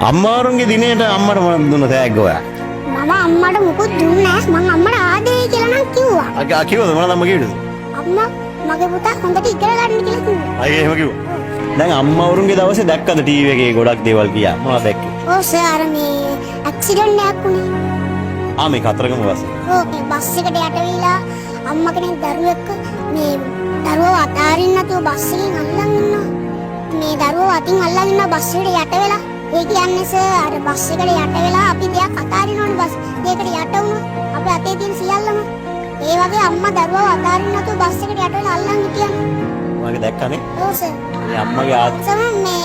අම්මාරුන්ගේ දිනේට අම්මට මොනවද දුන්න තෑග්ග ඔයා? මම අම්මට මුකුත් දුන්නේ නැහැ. මං අම්මට ආදරේ කියලා නම් කිව්වා. අක්කා කිව්වද මොනවද අම්මා කිව්වද? අම්මා මගේ පුතා හොඳට ඉගෙන ගන්න කියලා කිව්වා. අයියේ එහෙම කිව්වා. දැන් අම්මාවරුන්ගේ දවසේ දැක්කද ටීවී එකේ ගොඩක් දේවල් කියා මොනවද දැක්කේ? ඔව් සර් මේ ඇක්සිඩන්ට් එකක් වුණේ. මේ කතරගම බස්. ඔව් මේ බස් එකට යට වෙලා අම්මා කෙනෙක් දරුවෙක් මේ දරුවව අතාරින්න නැතුව බස් එකෙන් අල්ලන් ඉන්නවා. මේ දරුවව අතින් අල්ලන් ඉන්න බස් එකට යට වෙලා ඒ කියන්නේ සර් අර බස් එකට යට වෙලා අපි දෙයක් අතාරිනවනේ බස් ඒකට යට වුණා. අපේ අතේ තියෙන සියල්ලම ඒ වගේ අම්මා දරුවව අතාරින්න නැතුව බස් එකට යට වෙලා අල්ලන් හිටියනේ. මගේ දැක්කනේ. ඔව් සර්. මේ අම්මගේ සම මේ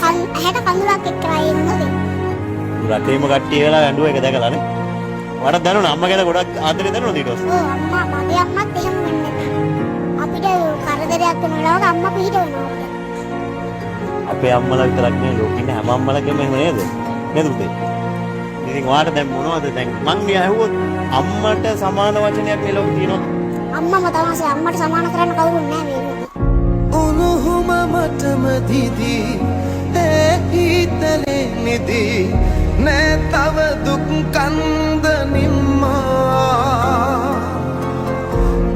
ඇහැට කඳුලක් එක්කලා ඉන්නද? රටේම කට්ටිය වෙලා ඇඬුව එක දැකලානේ. මට දැනුණා අම්මා ගැන ගොඩක් ආදරේ දැනුණා ඊට පස්සේ. ඔව් අම්මා මගේ අම්මත් එහෙම වෙන්නේ. අපිට කරදරයක් වෙනවා අම්මා පිට වෙනවා. අපේ අම්මලා විතරක් නෙවෙයි ලෝකෙ ඉන්න හැම අම්මලාගේම එහෙම නේද? නේද පුතේ? ඉතින් ඔයාට දැන් මොනවද දැන් මං මේ ඇහුවොත් අම්මට සමාන වචනයක් මේ ලෝකේ තියෙනවද? අම්මම තමයි අම්මට සමාන කරන්න කවුරුත් නැහැ මේ ලෝකේ. උණුහුම මටම දිදී ඒ හිතලේ නිදී නෑ තව දුක් කන්ද නිම්මා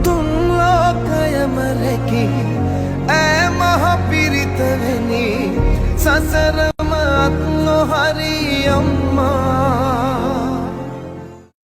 තුන් ලෝකයම රැකි ඈ මහ පිරිත වෙනි සසරම අත් නොහරි අම්මා